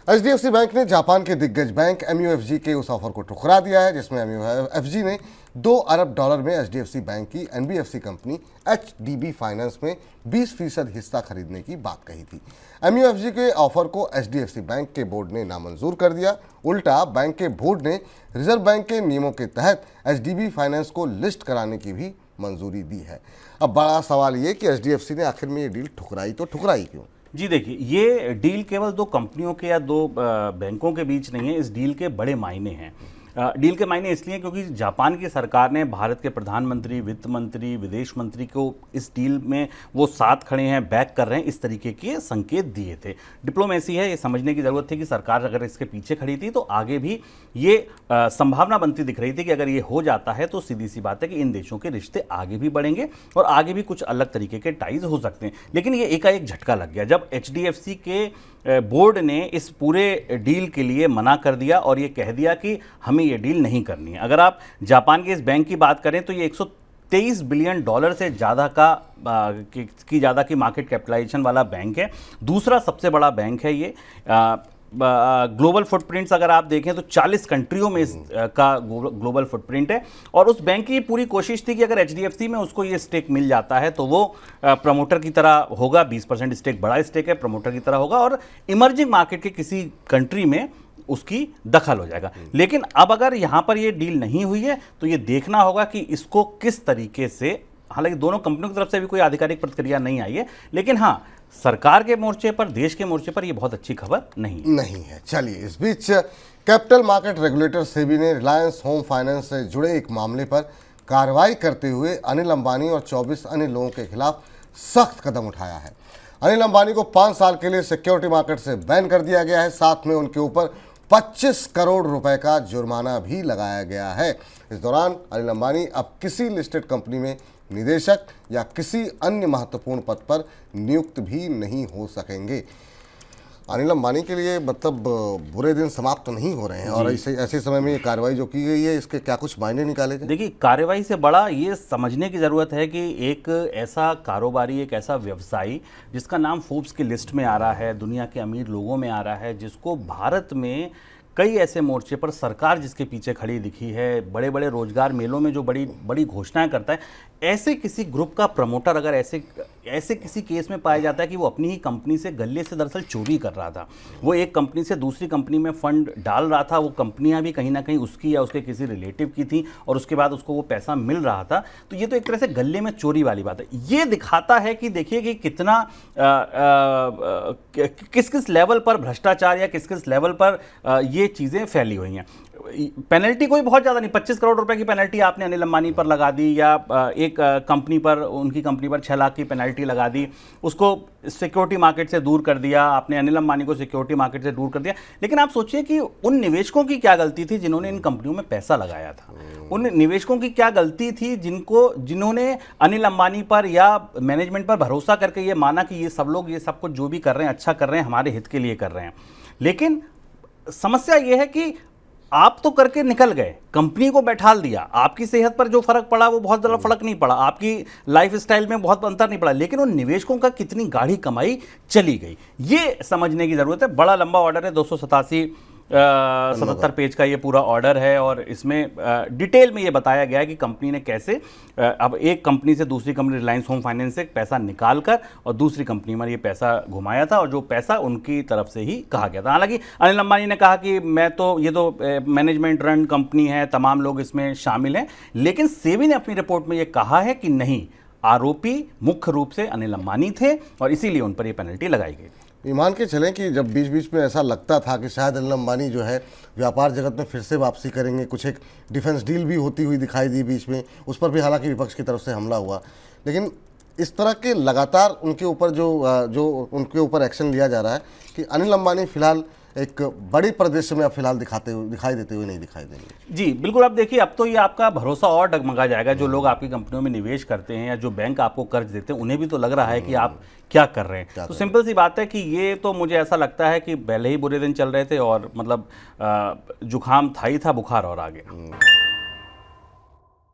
HDFC bank ने Japan के दिग्गज बैंक एमयूएफजी के उस ऑफर को ठुकरा दिया है जिसमें एमयूएफजी ने $2 अरब में एचडीएफसी बैंक की एनबीएफसी कंपनी एचडीबी फाइनेंस में 20% हिस्सा खरीदने की बात कही थी। एमयूएफजी के ऑफर को एचडीएफसी बैंक के बोर्ड ने नामंजूर कर दिया। उल्टा बैंक के बोर्ड ने रिजर्व बैंक के नियमों के तहत एचडीबी फाइनेंस को लिस्ट कराने की भी मंजूरी दी है। अब बड़ा सवाल ये कि एचडीएफसी ने आखिर में ये डील ठुकराई तो ठुकराई क्यों? जी देखिए, ये डील केवल दो कंपनियों के या दो बैंकों के बीच नहीं है। इस डील के बड़े मायने हैं। डील के मायने इसलिए क्योंकि जापान की सरकार ने भारत के प्रधानमंत्री, वित्त मंत्री, विदेश मंत्री को इस डील में वो साथ खड़े हैं, बैक कर रहे हैं, इस तरीके के संकेत दिए थे। डिप्लोमेसी है, ये समझने की ज़रूरत थी कि सरकार अगर इसके पीछे खड़ी थी तो आगे भी ये संभावना बनती दिख रही थी कि अगर ये हो जाता है तो सीधी सी बात है कि इन देशों के रिश्ते आगे भी बढ़ेंगे और आगे भी कुछ अलग तरीके के टाइज हो सकते हैं। लेकिन ये एकाएक झटका लग गया जब एचडीएफसी के बोर्ड ने इस पूरे डील के लिए मना कर दिया और ये कह दिया कि हमें ये डील नहीं करनी है। अगर आप जापान के इस बैंक की बात करें तो ये $123 बिलियन से ज़्यादा की मार्केट कैपिटलाइजेशन वाला बैंक है। दूसरा सबसे बड़ा बैंक है ये। ग्लोबल फुटप्रिंट्स अगर आप देखें तो 40 कंट्रियों में इसका ग्लोबल फुटप्रिंट है। और उस बैंक की पूरी कोशिश थी कि अगर एचडीएफसी में उसको ये स्टेक मिल जाता है तो वो प्रमोटर की तरह होगा। 20% स्टेक बड़ा स्टेक है, प्रमोटर की तरह होगा और इमर्जिंग मार्केट के किसी कंट्री में उसकी दखल हो जाएगा। लेकिन अब अगर यहां पर ये डील नहीं हुई है तो ये देखना होगा कि इसको किस तरीके से, हालांकि दोनों कंपनियों की तरफ से भी कोई आधिकारिक प्रतिक्रिया नहीं आई है, लेकिन हाँ, सरकार के मोर्चे पर, देश के मोर्चे पर ये बहुत अच्छी खबर नहीं है। चलिए, इस बीच कैपिटल मार्केट रेगुलेटर सेबी ने रिलायंस होम फाइनेंस से जुड़े एक मामले पर कार्रवाई करते हुए अनिल अंबानी और 24 अन्य लोगों के खिलाफ सख्त कदम उठाया है। अनिल अंबानी को 5 साल के लिए सिक्योरिटी मार्केट से बैन कर दिया गया है। साथ में उनके ऊपर 25 करोड़ रुपए का जुर्माना भी लगाया गया है। इस दौरान अनिल अंबानी अब किसी लिस्टेड कंपनी में निदेशक या किसी अन्य महत्वपूर्ण पद पर नियुक्त भी नहीं हो सकेंगे। अनिल अंबानी के लिए मतलब बुरे दिन समाप्त तो नहीं हो रहे हैं और ऐसे समय में ये कार्रवाई जो की गई है, इसके क्या कुछ मायने निकाले जाए? देखिए, कार्रवाई से बड़ा ये समझने की ज़रूरत है कि एक ऐसा कारोबारी, एक ऐसा व्यवसायी जिसका नाम फोर्ब्स की लिस्ट में आ रहा है, दुनिया के अमीर लोगों में आ रहा है, जिसको भारत में कई ऐसे मोर्चे पर सरकार जिसके पीछे खड़ी दिखी है, बड़े बड़े रोजगार मेलों में जो बड़ी बड़ी घोषणाएं करता है, ऐसे किसी ग्रुप का प्रमोटर अगर ऐसे किसी केस में पाया जाता है कि वो अपनी ही कंपनी से गले से दरअसल चोरी कर रहा था, वो एक कंपनी से दूसरी कंपनी में फंड डाल रहा था, वो कंपनियां भी कहीं ना कहीं उसकी या उसके किसी रिलेटिव की थी और उसके बाद उसको वो पैसा मिल रहा था, तो ये तो एक तरह से गले में चोरी वाली बात है। ये दिखाता है कि देखिए कि कितना किस किस लेवल पर भ्रष्टाचार या किस किस लेवल पर ये चीज़ें फैली हुई हैं। पेनल्टी कोई बहुत ज़्यादा नहीं, 25 करोड़ रुपए की पेनल्टी आपने अनिल अंबानी पर लगा दी या एक कंपनी पर, उनकी कंपनी पर 6 लाख की पेनल्टी लगा दी, उसको सिक्योरिटी मार्केट से दूर कर दिया, आपने अनिल अंबानी को सिक्योरिटी मार्केट से दूर कर दिया। लेकिन आप सोचिए कि उन निवेशकों की क्या गलती थी जिन्होंने इन कंपनियों में पैसा लगाया था? उन निवेशकों की क्या गलती थी जिन्होंने अनिल अंबानी पर या मैनेजमेंट पर भरोसा करके ये माना कि ये सब लोग ये सब कुछ जो भी कर रहे हैं अच्छा कर रहे हैं, हमारे हित के लिए कर रहे हैं। लेकिन समस्या ये है कि आप तो करके निकल गए, कंपनी को बैठाल दिया, आपकी सेहत पर जो फर्क पड़ा वो बहुत ज़्यादा फर्क नहीं पड़ा, आपकी लाइफ स्टाइल में बहुत अंतर नहीं पड़ा, लेकिन उन निवेशकों का कितनी गाढ़ी कमाई चली गई, ये समझने की ज़रूरत है। बड़ा लंबा ऑर्डर है, 277 पेज का ये पूरा ऑर्डर है और इसमें डिटेल में ये बताया गया है कि कंपनी ने कैसे अब एक कंपनी से दूसरी कंपनी रिलायंस होम फाइनेंस से पैसा निकाल कर और दूसरी कंपनी में ये पैसा घुमाया था और जो पैसा उनकी तरफ से ही कहा गया था। हालांकि अनिल अंबानी ने कहा कि ये तो मैनेजमेंट रन कंपनी है, तमाम लोग इसमें शामिल हैं, लेकिन सेबी ने अपनी रिपोर्ट में ये कहा है कि नहीं, आरोपी मुख्य रूप से अनिल अंबानी थे और इसीलिए उन पर यह पेनल्टी लगाई गई। मान के चलें कि जब बीच बीच में ऐसा लगता था कि शायद अनिल अंबानी जो है व्यापार जगत में फिर से वापसी करेंगे, कुछ एक डिफेंस डील भी होती हुई दिखाई दी बीच में, उस पर भी हालांकि विपक्ष की तरफ से हमला हुआ, लेकिन इस तरह के लगातार उनके ऊपर जो उनके ऊपर एक्शन लिया जा रहा है कि अनिल अंबानी फिलहाल एक बड़ी परिदृश्य में अब फिलहाल दिखाई देते हुए नहीं दिखाई देंगे। जी बिल्कुल। अब देखिए, अब तो ये आपका भरोसा और डगमगा जाएगा। जो लोग आपकी कंपनियों में निवेश करते हैं या जो बैंक आपको कर्ज देते हैं, उन्हें भी तो लग रहा है कि आप क्या कर रहे हैं। तो सिंपल सी बात है कि ये तो मुझे ऐसा लगता है कि पहले ही बुरे दिन चल रहे थे और मतलब जुकाम था ही था, बुखार और आ गया।